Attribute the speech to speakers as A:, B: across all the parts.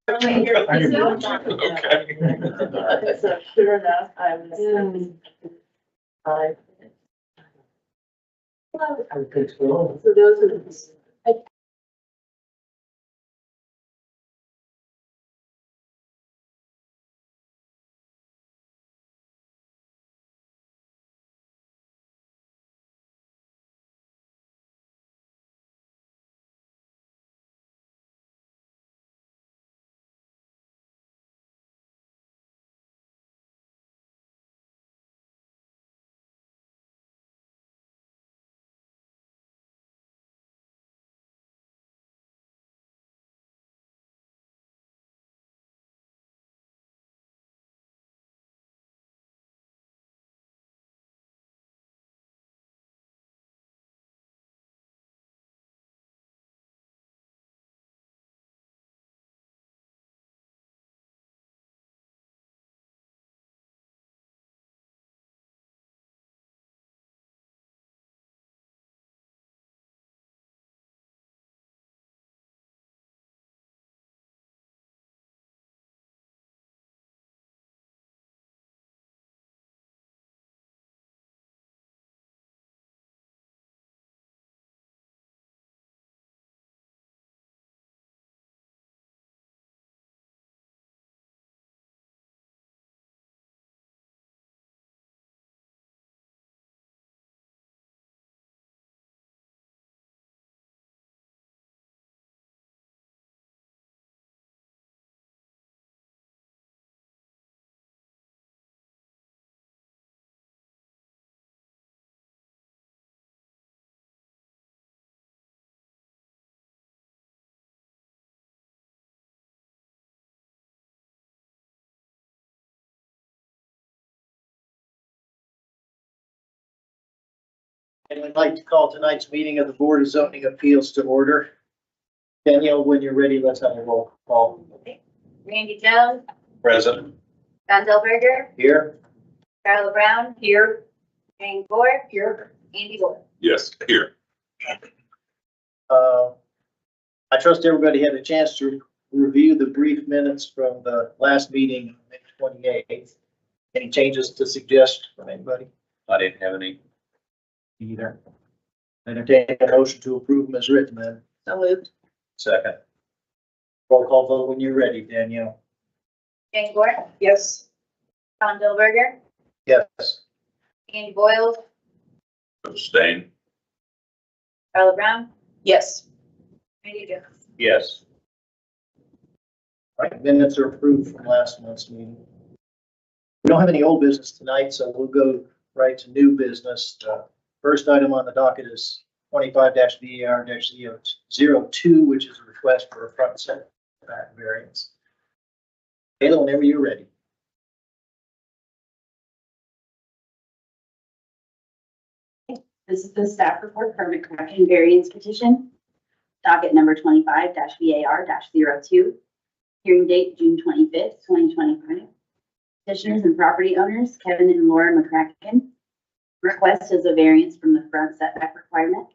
A: Okay.
B: So sure enough, I was. Five. So those are the.
A: And I'd like to call tonight's meeting of the Board of Zoning Appeals to order. Danielle, when you're ready, let's have a roll call.
C: Randy Jones,
D: Present.
C: Don Delberger,
A: Here,
C: Carla Brown. Here. Jane Gore. Here. Andy Boyle.
D: Yes, here.
A: I trust everybody had a chance to review the brief minutes from the last meeting, May 28th. Any changes to suggest from anybody?
D: I didn't have any.
A: Either. Entertain a motion to approve them as written then.
B: So moved.
D: Second.
A: Roll call vote when you're ready, Danielle.
C: Jane Gore,
B: Yes.
C: Don Delberger,
A: Yes.
C: Andy Boyle,
D: Abstain.
C: Carla Brown,
B: Yes.
C: Randy Jones.
D: Yes.
A: All right, minutes are approved from last month's meeting. We don't have any old business tonight, so we'll go right to new business. The first item on the docket is 25-VAR-02, which is a request for a front setback variance. Kayla, whenever you're ready.
E: This is the staff report permit correction variance petition, docket number 25-VAR-02, hearing date June 25th, 2025. Petitioners and property owners, Kevin and Laura McCracken. Request is a variance from the front setback requirement.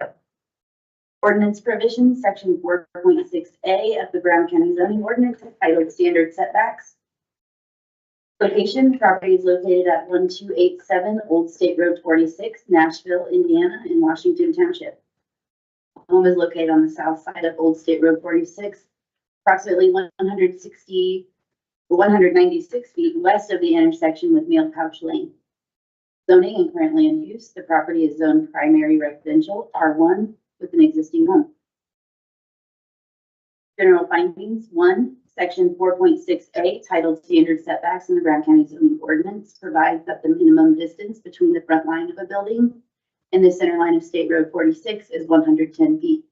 E: Ordinance provisions, section 4.6A of the Brown County zoning ordinance titled Standard Setbacks. Location, property is located at 1287 Old State Road 46, Nashville, Indiana, in Washington Township. Home is located on the south side of Old State Road 46, approximately 196 feet west of the intersection with Meal Pouch Lane. Zoning and currently in use, the property is zoned primary residential R1 with an existing home. General findings: 1, section 4.6A titled Standard Setbacks in the Brown County zoning ordinance provides that the minimum distance between the front line of a building and the center line of State Road 46 is 110 feet.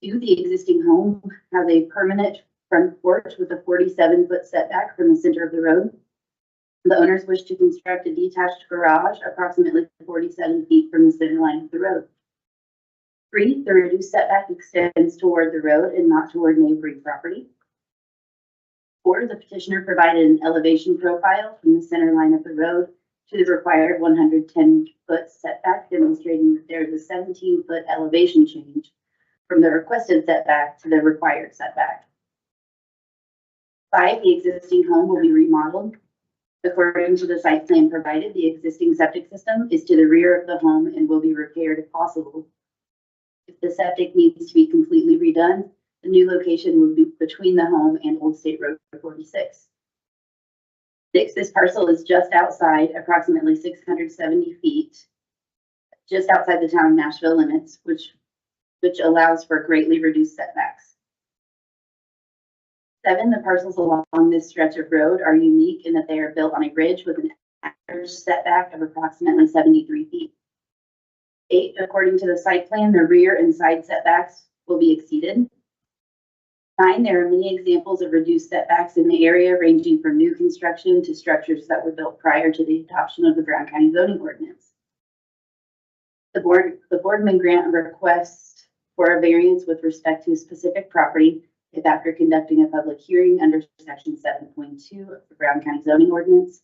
E: 2, the existing home has a permanent front porch with a 47-foot setback from the center of the road. The owners wish to construct a detached garage approximately 47 feet from the center line of the road. 3, the reduced setback extends toward the road and not toward neighboring property. 4, the petitioner provided an elevation profile from the center line of the road to the required 110-foot setback, demonstrating that there is a 17-foot elevation change from the requested setback to the required setback. 5, the existing home will be remodeled. According to the site plan provided, the existing septic system is to the rear of the home and will be repaired if possible. If the septic needs to be completely redone, the new location will be between the home and Old State Road 46. 6, this parcel is just outside, approximately 670 feet, just outside the town of Nashville limits, which allows for greatly reduced setbacks. 7, the parcels along this stretch of road are unique in that they are built on a ridge with an average setback of approximately 73 feet. 8, according to the site plan, the rear and side setbacks will be exceeded. 9, there are many examples of reduced setbacks in the area, ranging from new construction to structures that were built prior to the adoption of the Brown County zoning ordinance. The board may grant a request for a variance with respect to a specific property if, after conducting a public hearing under section 7.2 of the Brown County zoning ordinance,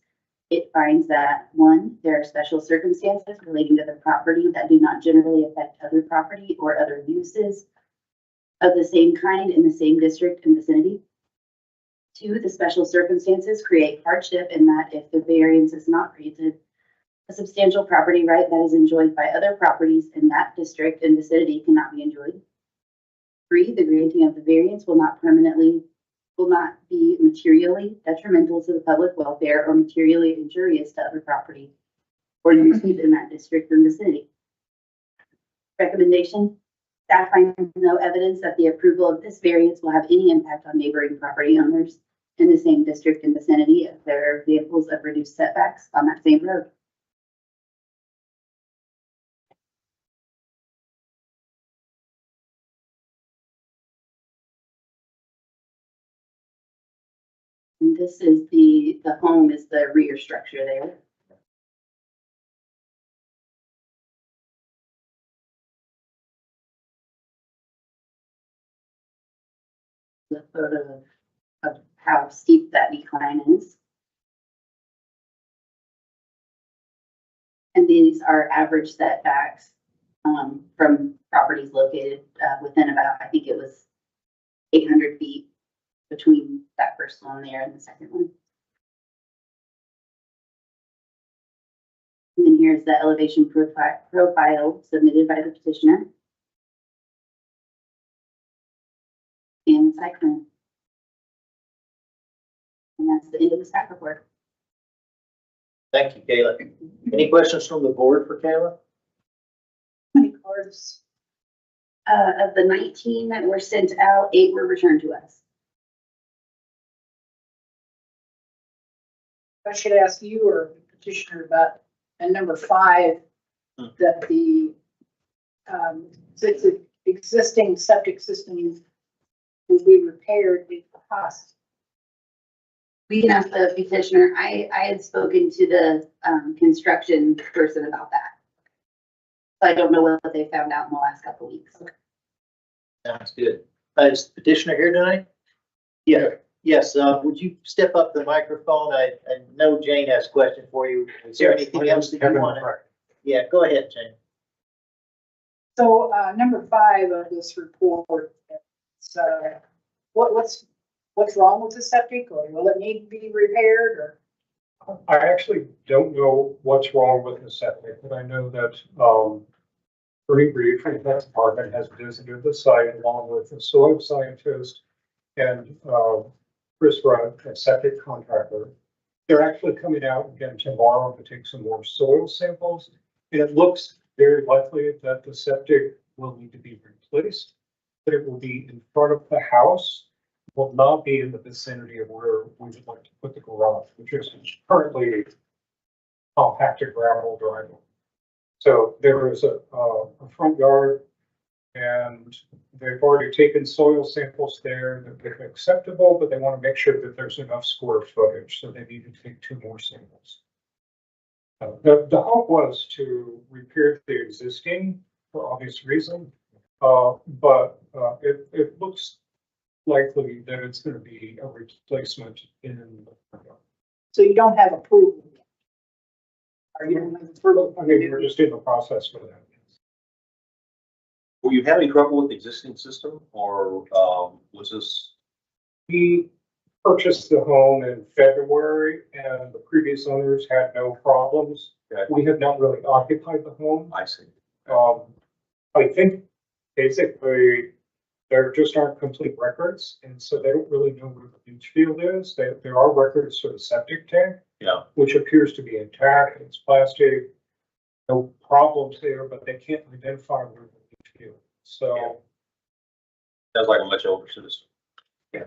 E: it finds that 1, there are special circumstances relating to the property that do not generally affect other property or other uses of the same kind in the same district and vicinity. 2, the special circumstances create hardship in that if the variance is not granted, a substantial property right that is enjoyed by other properties in that district and vicinity cannot be enjoyed. 3, the granting of the variance will not be materially detrimental to the public welfare or materially injurious to other property or uses in that district and vicinity. Recommendation: staff finds no evidence that the approval of this variance will have any impact on neighboring property owners in the same district and vicinity if there are examples of reduced setbacks on that same road. And this is the home is the rear structure there. The photo of how steep that decline is. And these are average setbacks from properties located within about, I think it was 800 feet between that first one there and the second one. And then here's the elevation profile submitted by the petitioner. And the site plan. And that's the end of the staff report.
A: Thank you, Kayla. Any questions from the board for Kayla?
E: How many cards? Of the 19 that were sent out, 8 were returned to us.
B: I should ask you or the petitioner about, and number 5, that the existing septic system will be repaired at cost.
E: We can ask the petitioner. I had spoken to the construction person about that. So I don't know what they found out in the last couple of weeks.
A: Sounds good. Is the petitioner here tonight? Yeah. Yes, would you step up the microphone? I know Jane has a question for you. Is there anything else that you want? Yeah, go ahead, Jane.
B: So number 5 of this report, what's wrong with the septic, or will it need to be repaired, or?
F: I actually don't know what's wrong with the septic, but I know that pretty briefly, the health department has visited the site along with a soil scientist and Chris Rudd, a septic contractor. They're actually coming out again tomorrow to take some more soil samples. And it looks very likely that the septic will need to be replaced, that it will be in front of the house, will not be in the vicinity of where we would like to put the garage, which is currently compacted gravel driveway. So there is a front yard, and they've already taken soil samples there that they're acceptable, but they want to make sure that there's enough square footage, so they need to take 2 more samples. The hope was to repair the existing for obvious reason, but it looks likely that it's going to be a replacement in the front yard.
B: So you don't have approval yet? Are you don't have approval?
F: I mean, we're just in the process for that.
D: Were you having trouble with the existing system, or was this?
F: We purchased the home in February and the previous owners had no problems.
D: Okay.
F: We have not really occupied the home.
D: I see.
F: I think basically there just aren't complete records, and so they don't really know where the beach field is. There are records for the septic tank,
D: Yeah,
F: which appears to be intact, it's plastic, no problems there, but they can't identify where the beach field is. So,
D: sounds like a much older system.
F: Yeah.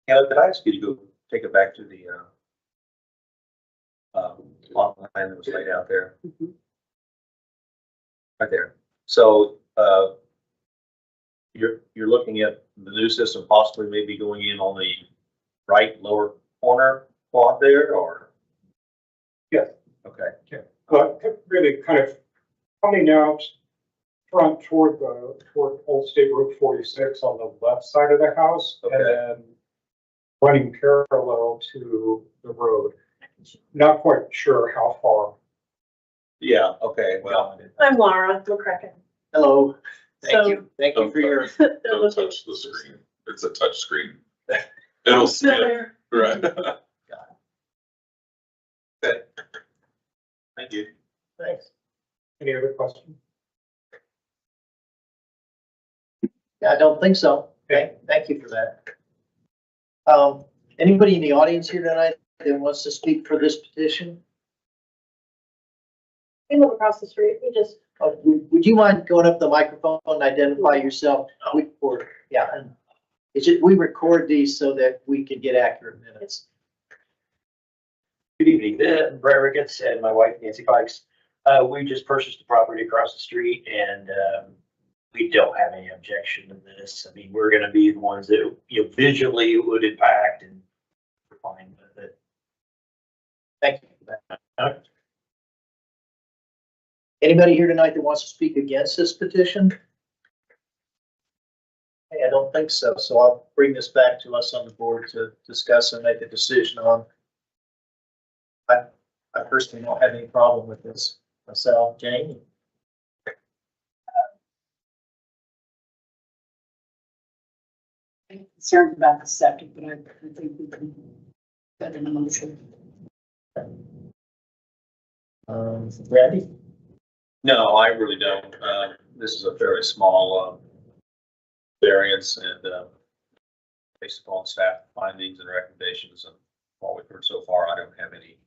D: Yeah, could I ask you to go take it back to the, lot line that was laid out there?
E: Mhm.
D: Right there. So, you're looking at the new system possibly maybe going in on the right lower corner quad there, or?
F: Yes.
D: Okay.
F: but really kind of coming out front toward Old State Road 46 on the left side of the house, and
D: Okay.
F: then running parallel to the road. Not quite sure how far.
D: Yeah, okay, well,
G: I'm Laura McCracken.
A: Hello, thank
G: So-
A: you, thank you for your,
H: Don't touch the screen. It's a touch screen. It'll skip, right?
D: thank you.
A: thanks.
F: Any other questions?
A: Yeah, I don't think so. Thank you for that. Anybody in the audience here tonight that wants to speak for this petition?
G: We live across the street. We just,
A: Would you mind going up to the microphone and identify yourself? Yeah, and it's just, we record these so that we can get accurate minutes.
I: Good evening, Brett Ricketts and my wife Nancy Pikes. We just purchased the property across the street and we don't have any objection to this. I mean, we're gonna be the ones that, visually it would impact and we're fine with it.
A: Thank you for that. Anybody here tonight that wants to speak against this petition? Hey, I don't think so, so I'll bring this back to us on the board to discuss and make a decision on. I personally don't have any problem with this myself. Jane?
B: I'm concerned about the septic, but I think we can put in a motion.
A: Randy?
D: No, I really don't. This is a fairly small, variance and, based upon staff findings and recommendations and what we've heard so far, I don't have any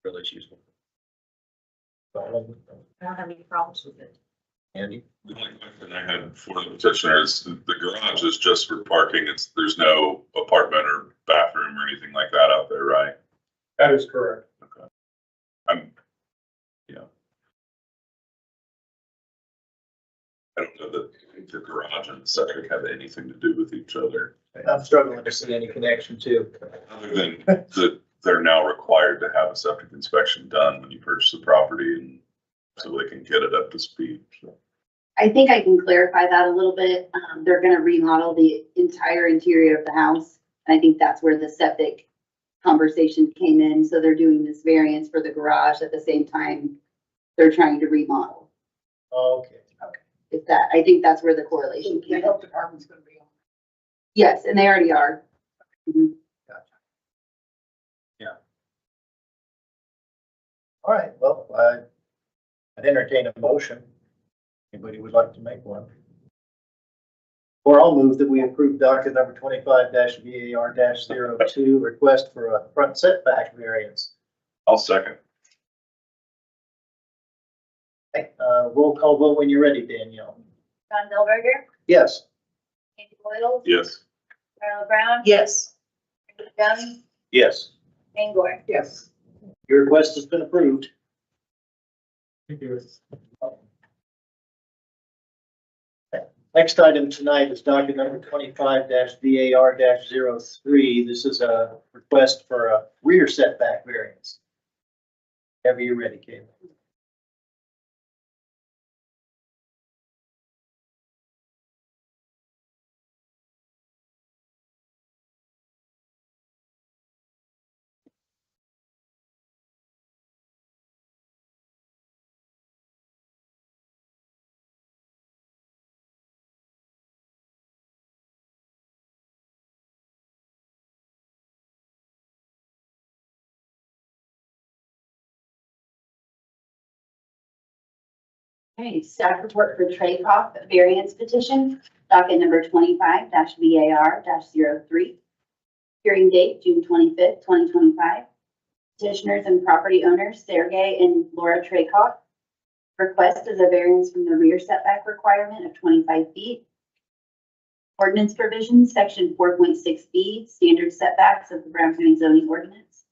D: real issues with it.
G: I don't have any problems with it.
D: Andy?
H: The only question I had for the petitioner is the garage is just for parking. There's no apartment or bathroom or anything like that out there, right?
F: That is correct.
H: I don't know that the garage and the septic have anything to do with each other,
A: I'm struggling to see any connection too.
H: other than that they're now required to have a septic inspection done when you purchase the property and so they can get it up to speed. So,
E: I think I can clarify that a little bit. They're gonna remodel the entire interior of the house. And I think that's where the septic conversation came in. So they're doing this variance for the garage at the same time they're trying to remodel.
A: Okay.
E: I think that's where the correlation
B: The
E: came in.
B: health department's gonna be on.
E: Yes, and they already are. Mhm.
A: All right, well, I'd entertain a motion. Anybody would like to make one? Or I'll move that we approve docket number 25-VAR-02, request for a front setback variance.
H: I'll second.
A: Okay, roll call vote when you're ready, Danielle.
C: John Delberger,
A: Yes.
C: Andy Boyle,
H: Yes.
C: Carla Brown,
B: Yes.
C: Randy Young,
D: Yes.
C: Jane Gore.
B: Yes.
A: Your request has been approved.
F: Thank you.
A: Next item tonight is docket number 25-VAR-03. This is a request for a rear setback variance. Whenever you're ready, Caleb.
E: Okay, staff report for Traycoff variance petition, docket number 25-VAR-03. Hearing date, June 25th, 2025. Petitioners and property owners, Sergey and Laura Traycoff. Request is a variance from the rear setback requirement of 25 feet. Ordinance provisions, section 4.6B, standard setbacks of the Brown County zoning ordinance.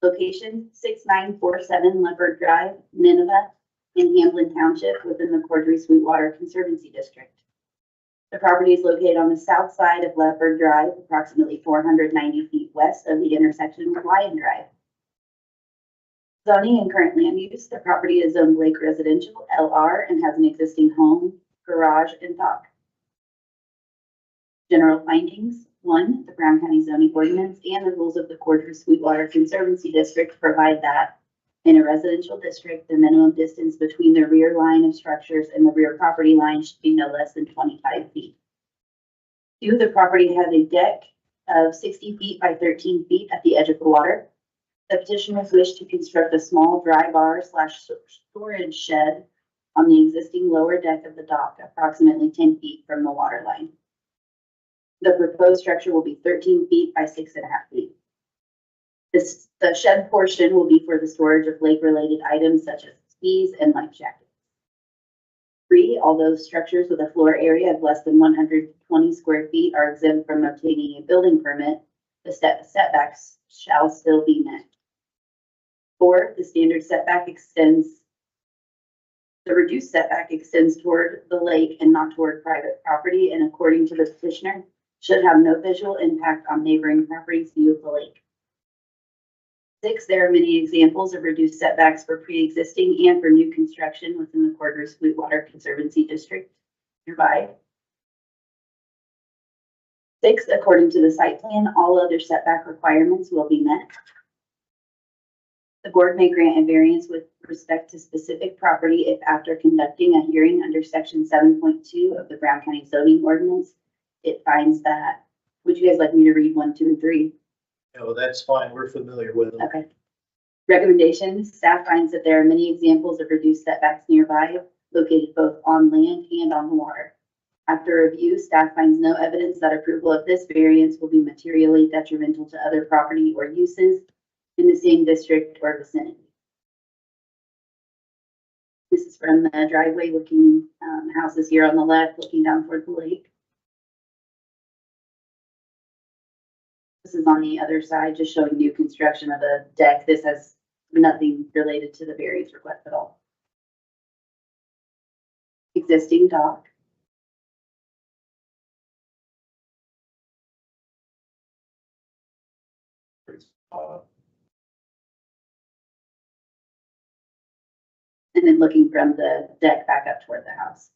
E: Location 6947 Leopard Drive, Nineveh, in Hamlin Township within the Cordray Sweetwater Conservancy District. The property is located on the south side of Leopard Drive, approximately 490 feet west of the intersection with Lion Drive. Zoning and current land use, the property is zoned Lake Residential LR and has an existing home, garage, and dock. General findings. 1, the Brown County zoning ordinance and the rules of the Cordray Sweetwater Conservancy District provide that in a residential district, the minimum distance between the rear line of structures and the rear property line should be no less than 25 feet. 2, the property has a deck of 60 feet by 13 feet at the edge of the water. The petitioners wish to construct a small dry bar / storage shed on the existing lower deck of the dock, approximately 10 feet from the water line. The proposed structure will be 13 feet by 6.5 feet. The shed portion will be for the storage of lake-related items such as skis and life jackets. 3, although structures with a floor area of less than 120 square feet are exempt from obtaining a building permit, the setbacks shall still be met. 4, the standard setback extends, the reduced setback extends toward the lake and not toward private property, and according to the petitioner, should have no visual impact on neighboring properties' view of the lake. 6, there are many examples of reduced setbacks for pre-existing and for new construction within the Cordray Sweetwater Conservancy District nearby. 6, according to the site plan, all other setback requirements will be met. The board may grant a variance with respect to specific property if after conducting a hearing under section 7.2 of the Brown County zoning ordinance, it finds that, would you guys like me to read 1, 2, and 3?
A: No, that's fine. We're familiar with them.
E: Okay. Recommendations, staff finds that there are many examples of reduced setbacks nearby, located both on land and on the water. After review, staff finds no evidence that approval of this variance will be materially detrimental to other property or uses in the same district or vicinity. This is from the driveway looking, houses here on the left, looking down toward the lake. This is on the other side, just showing new construction of a deck. This has nothing related to the variance request at all. Existing dock. And then looking from the deck back up toward the house.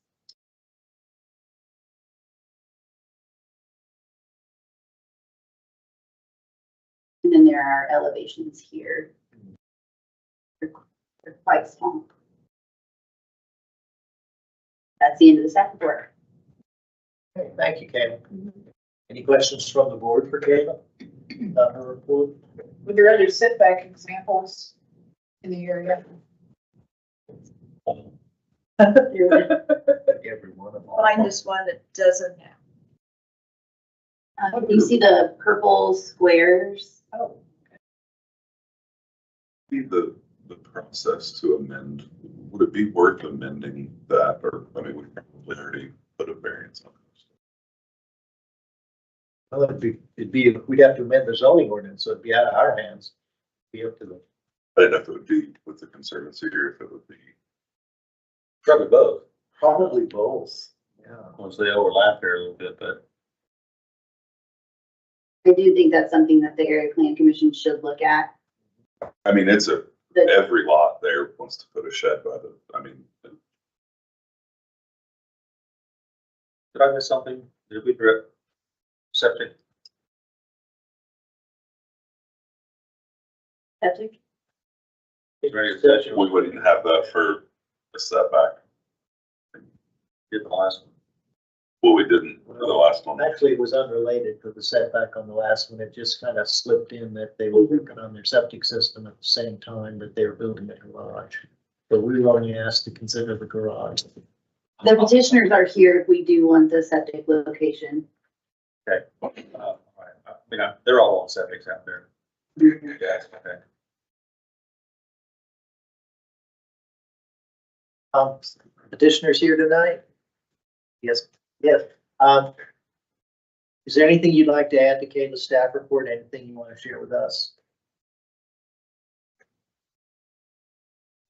E: And then there are elevations here. They're quite small. That's the end of the staff report.
A: Okay, thank you, Kayla. Any questions from the board for Kayla about her report?
B: Were there other setback examples in the area?
A: Every one of them.
G: Find this one that doesn't have.
E: You see the purple squares?
B: Oh,
H: Be the process to amend, would it be worth amending that, or, I mean, we probably already put a variance on this.
A: Well, we'd have to amend the zoning ordinance, so it'd be out of our hands. Be up to them.
H: I didn't know if it would be with the conservancy or if it would be.
D: Probably both,
A: Probably both. Yeah.
D: once they overlap here a little bit, but
E: I do think that's something that the area plan commission should look at.
H: I mean, it's
E: The-
H: every lot there wants to put a shed by the, I mean,
D: did I miss something? Did we direct septic?
E: Septic?
D: Ready to session?
H: we wouldn't have that for a setback.
D: Did the last one.
H: Well, we didn't for the last one.
A: Actually, it was unrelated to the setback on the last one. It just kind of slipped in that they were working on their septic system at the same time that they were building a garage. but we were only asked to consider the garage.
E: The petitioners are here if we do want the septic location.
D: Okay. All right. I mean, they're all on septics out there. Yes, okay.
A: Petitioners here tonight? Yes, yes. Is there anything you'd like to add to Kayla's staff report? Anything you want to share with us?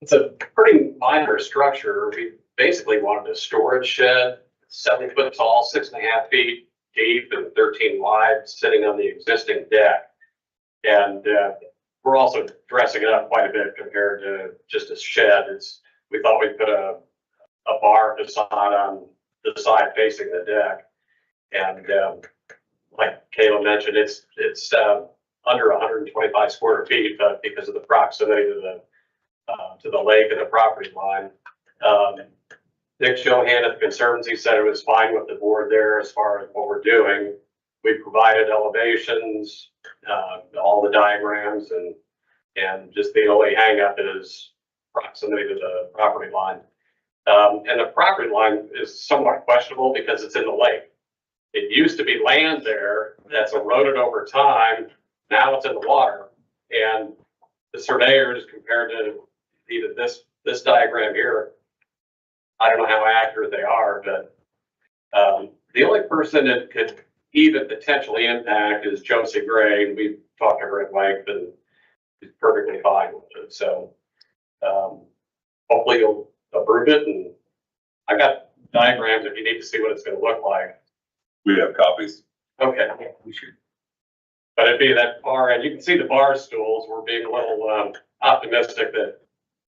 J: It's a pretty minor structure. We basically wanted a storage shed, 7 foot tall, 6.5 feet deep and 13 wide, sitting on the existing deck. And we're also dressing it up quite a bit compared to just a shed. We thought we'd put a bar facade on the side facing the deck. And like Kayla mentioned, it's under 125 square feet, but because of the proximity to the lake and the property line. Nick Johan at the Conservancy said it was fine with the board there as far as what we're doing. We provided elevations, all the diagrams, and just the only hangup is proximity to the property line. And the property line is somewhat questionable because it's in the lake. It used to be land there that's eroded over time. Now it's in the water. And the surveyors, compared to either this diagram here, I don't know how accurate they are, but the only person that could even potentially impact is Josie Gray. We've talked to her at length and she's perfectly fine with it. So hopefully you'll approve it. And I got diagrams if you need to see what it's going to look like.
H: We have copies.
J: Okay.
D: Yeah, we should.
J: But it'd be that far, and you can see the bar stools. We're being a little optimistic that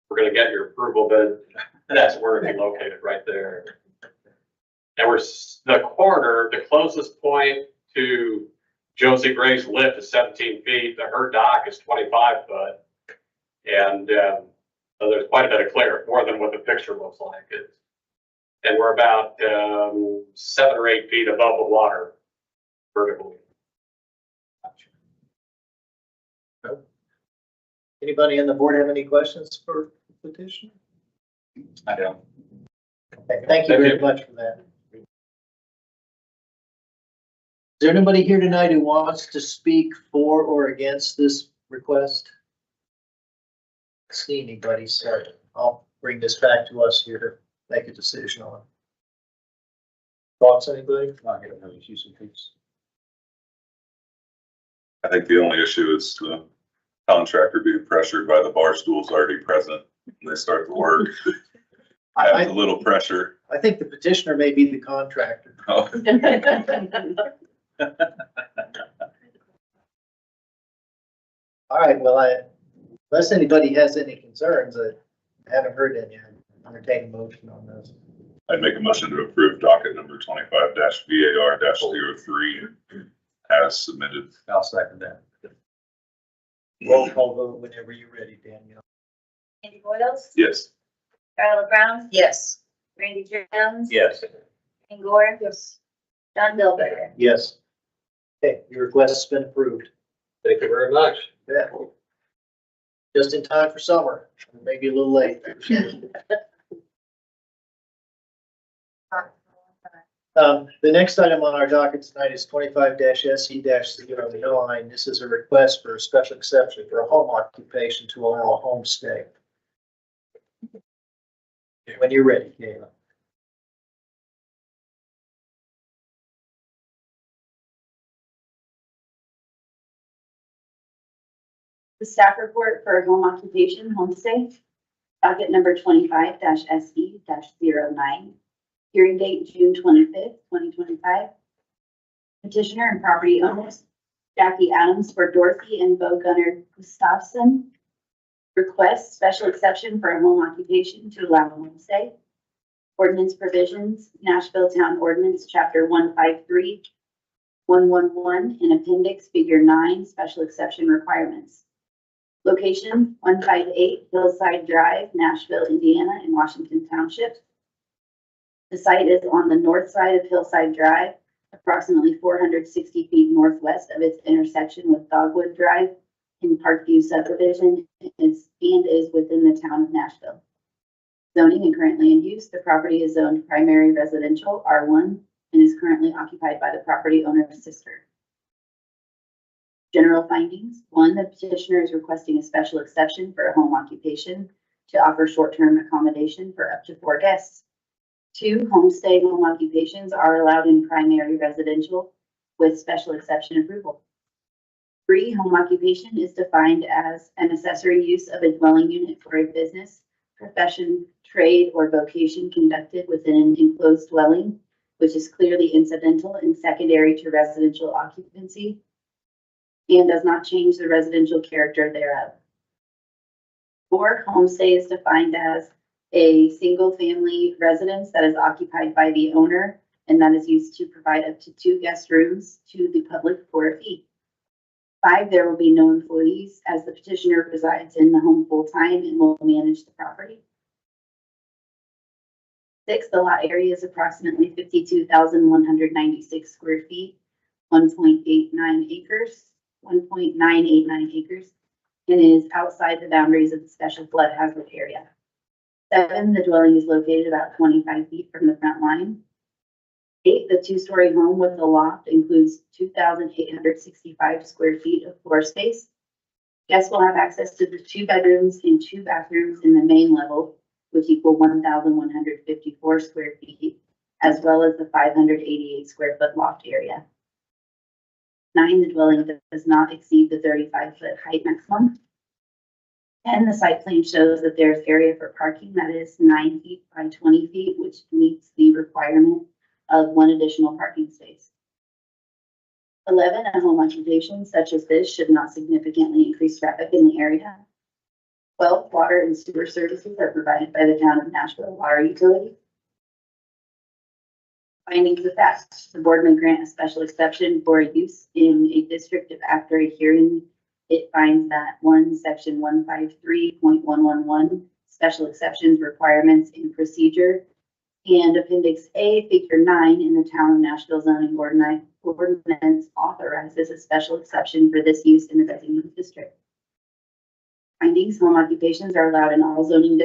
J: we're going to get your approval, but that's where it'd be located right there. And the corner, the closest point to Josie Gray's lift is 17 feet. Her dock is 25 foot. And so there's quite a bit of clear, more than what the picture looks like. And we're about 7 or 8 feet above the water vertically.
A: Anybody on the board have any questions for the petitioner?
D: I don't.
A: Okay, thank you very much for that. Is there anybody here tonight who wants to speak for or against this request? I don't see anybody, so I'll bring this back to us here to make a decision on. Thoughts, anybody?
D: Not getting any issues and things.
H: I think the only issue is the contractor being pressured by the bar stools already present when they start the work. Adds a little pressure.
A: I think the petitioner may be the contractor.
H: Oh,
A: All right, well, unless anybody has any concerns, I haven't heard any. I entertain a motion on this.
H: I'd make a motion to approve docket number 25-VAR-03 as submitted.
D: I'll second that.
A: Roll call vote whenever you're ready, Danielle.
C: Andy Boyles,
H: Yes.
C: Darla Brown,
G: Yes.
C: Randy Jones.
D: Yes.
C: Jane Gore,
G: Yes.
C: John Bill.
A: Yes. Okay, your request has been approved.
J: Thank you very much.
A: Yeah. Just in time for summer, maybe a little late. The next item on our docket tonight is 25-SE-09. This is a request for a special exception for a home occupation to allow a homestay. When you're ready, Kayla.
E: The staff report for home occupation homestay, docket number 25-SE-09. Hearing date June 25th, 2025. Petitioner and property owners Jackie Adams for Dorothy and Bo Gunnar Gustafson. Request special exception for a home occupation to allow a homestay. Ordinance provisions, Nashville Town Ordinance, Chapter 153.111 in Appendix Figure 9, Special Exception Requirements. Location, 158 Hillside Drive, Nashville, Indiana, in Washington Township. The site is on the north side of Hillside Drive, approximately 460 feet northwest of its intersection with Dogwood Drive in Parkview subdivision, and is within the town of Nashville. Zoning and current land use, the property is zoned primary residential R1 and is currently occupied by the property owner's sister. General findings. 1, the petitioner is requesting a special exception for a home occupation to offer short-term accommodation for up to 4 guests. 2, homestay home occupations are allowed in primary residential with special exception approval. 3, home occupation is defined as an accessory use of a dwelling unit for a business, profession, trade, or vocation conducted within an enclosed dwelling, which is clearly incidental and secondary to residential occupancy and does not change the residential character thereof. 4, homestay is defined as a single-family residence that is occupied by the owner and that is used to provide up to 2 guest rooms to the public for a fee. 5, there will be no employees as the petitioner resides in the home full-time and will manage the property. 6, the lot area is approximately 52,196 square feet, 1.89 acres, and is outside the boundaries of the special flood hazard area. 7, the dwelling is located about 25 feet from the front line. 8, the 2-story home with the loft includes 2,865 square feet of floor space. Guests will have access to the 2 bedrooms and 2 bathrooms in the main level, which equal 1,154 square feet, as well as the 588 square foot loft area. 9, the dwelling does not exceed the 35-foot height maximum. 10, the site plan shows that there's area for parking that is 9 feet by 20 feet, which meets the requirement of 1 additional parking space. 11, a home occupation such as this should not significantly increase traffic in the area. 12, water and sewer services are provided by the town of Nashville Water Utility. Findings of fact, the board may grant a special exception for use in a district if after a hearing it finds that 1, section 153.111, special exceptions, requirements, and procedure, and appendix A, figure 9 in the town of Nashville zoning ordinance authorizes a special exception for this use in the designated district. Findings, home occupations are allowed in all zoning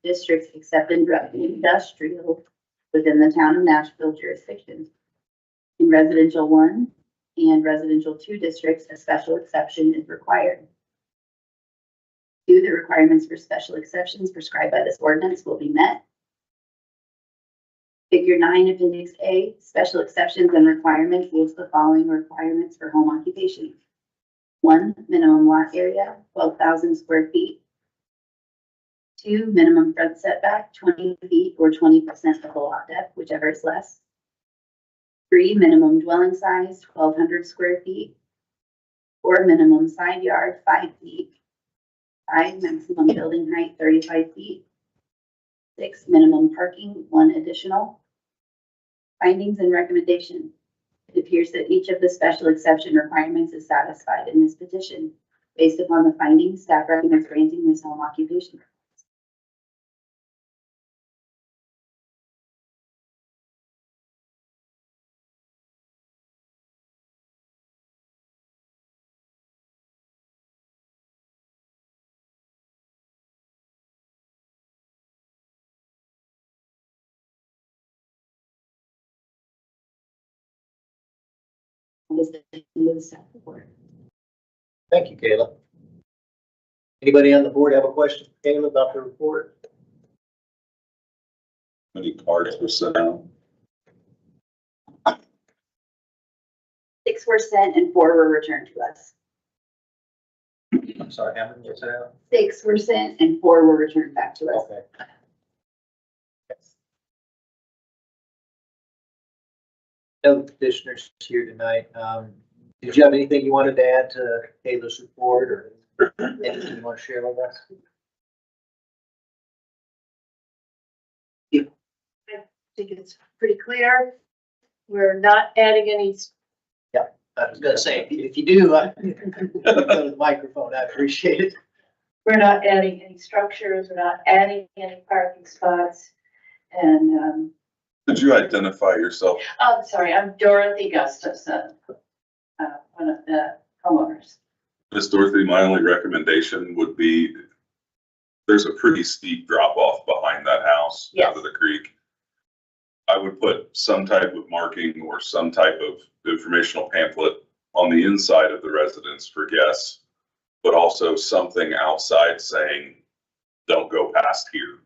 E: districts except in industrial within the town of Nashville jurisdiction. In residential 1 and residential 2 districts, a special exception is required. 2, the requirements for special exceptions prescribed by this ordinance will be met. Figure 9, appendix A, special exceptions and requirements lists the following requirements for home occupation. 1, minimum lot area, 12,000 square feet. 2, minimum front setback, 20 feet or 20% of the lot depth, whichever is less. 3, minimum dwelling size, 1,200 square feet. 4, minimum side yard, 5 feet. 5, maximum building height, 35 feet. 6, minimum parking, 1 additional. Findings and recommendation. It appears that each of the special exception requirements is satisfied in this petition. Based upon the findings, staff recommends granting this home occupation. This is the staff report.
A: Thank you, Kayla. Anybody on the board have a question for Kayla about the report?
H: How many cards were sent out?
E: 6 were sent and 4 were returned to us.
A: I'm sorry, how many was out?
E: 6 were sent and 4 were returned back to us.
A: Okay. No petitioners here tonight. Did you have anything you wanted to add to Kayla's report or anything you want to share with us?
G: I think it's pretty clear. We're not adding any,
A: I was gonna say, if you do, go to the microphone, I appreciate it.
G: we're not adding any structures, we're not adding any parking spots. And,
H: Could you identify yourself?
G: I'm sorry, I'm Dorothy Gustafson, one of the homeowners.
H: Miss Dorothy, my only recommendation would be there's a pretty steep drop off behind that house down to the creek. I would put some type of marking or some type of informational pamphlet on the inside of the residence for guests, but also something outside saying, don't go past here.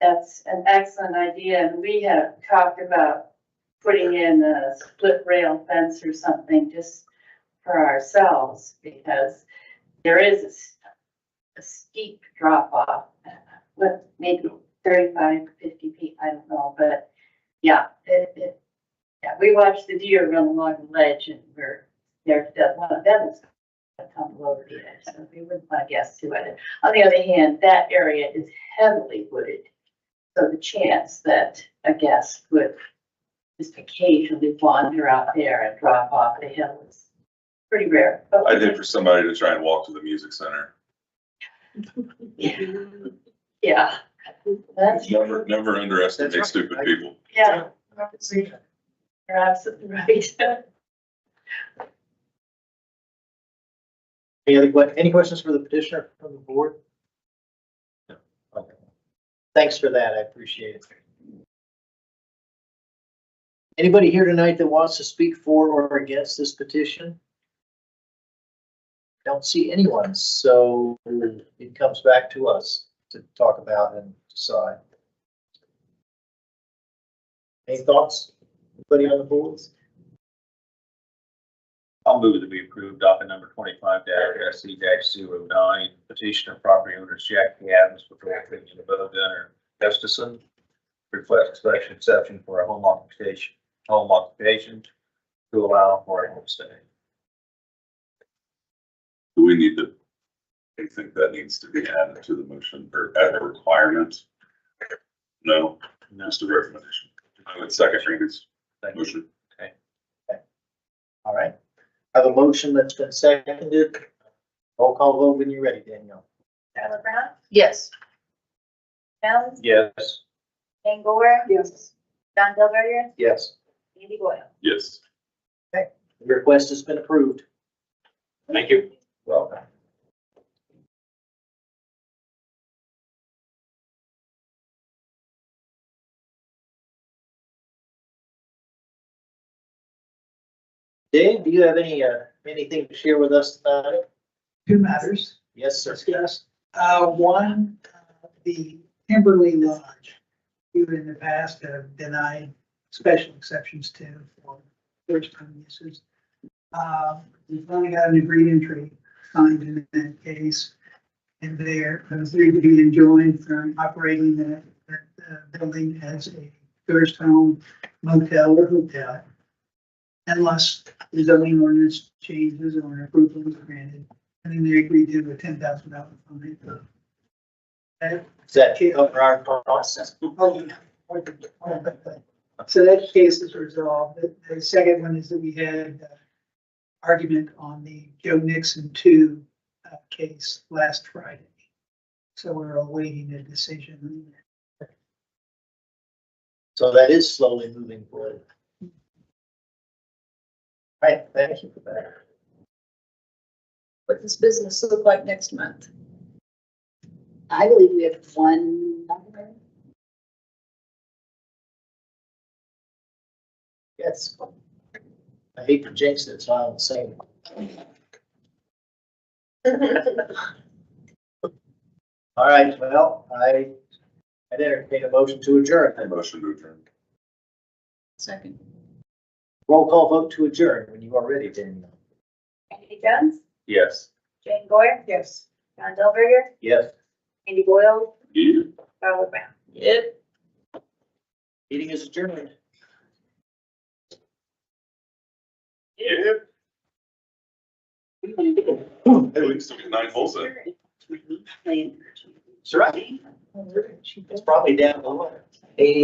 G: That's an excellent idea, and we have talked about putting in a split rail fence or something just for ourselves, because there is a steep drop off, with maybe 35, 50 feet, I don't know, but yeah, yeah, we watched the deer run along the ledge, and one of them is gonna tumble over the edge, so we wouldn't want to guess to it. On the other hand, that area is heavily wooded, so the chance that a guest would just occasionally wander out there and drop off the hill is pretty rare. But
H: I'd hate for somebody to try and walk to the music center.
G: yeah, that's,
H: Never underestimate
A: That's right.
H: stupid people.
G: yeah, you're absolutely right.
A: Any questions for the petitioner from the board? No. Okay. Thanks for that. I appreciate it. Anybody here tonight that wants to speak for or against this petition? Don't see anyone, so it comes back to us to talk about and decide. Any thoughts? Anybody on the board?
D: I'll move to be approved docket number 25-SC-09, petitioner property owners Jackie Adams, Patrol Fiction, Gunner Gustafson, request special exception for a home occupation to allow for a homestay.
H: Do we need to, I think that needs to be added to the motion or add a requirement? No, just a recommendation. I would second Randy's motion.
A: All right. I have a motion that's been seconded. Roll call vote when you're ready, Danielle.
C: Tyler Brown,
B: Yes.
C: Jones,
D: Yes.
C: Jane Gore,
B: Yes.
C: John Delberger,
A: Yes.
C: Andy Boyle.
H: Yes.
A: The request has been approved.
J: Thank you.
A: Welcome. Dave, do you have anything to share with us tonight?
K: Two matters.
A: Yes, sir.
K: Discuss. One, the Kimberly Lodge. You in the past have denied special exceptions to for first-time uses. We've only got an agreed entry signed in that case. And they're agreed to be enjoined from operating that building as a tourist home, motel, or hotel, unless the zoning ordinance changes or approval is granted. And then they agreed to a $10,000 fine.
A: Does that cover our costs?
K: So that case is resolved. The second one is that we had argument on the Joe Nixon 2 case last Friday. So we're awaiting a decision.
A: So that is slowly moving forward. All right, thank you for that.
B: What does business look like next month?
E: I believe we have one.
A: Yes. I hate to jinx it, so I'll say. All right, well, I'd entertain a motion to adjourn.
H: A motion to adjourn.
B: Second.
A: Roll call vote to adjourn when you are ready, Danielle.
C: Andy Jones,
D: Yes.
C: Jane Gore,
B: Yes.
C: John Delberger,
A: Yes.
C: Andy Boyle,
H: Yeah.
C: Tyler Brown.
B: Yep.
A: Meeting is adjourned.
H: Yeah. Hey, we can still get 9 holes in.
A: That's right. It's probably down below. 80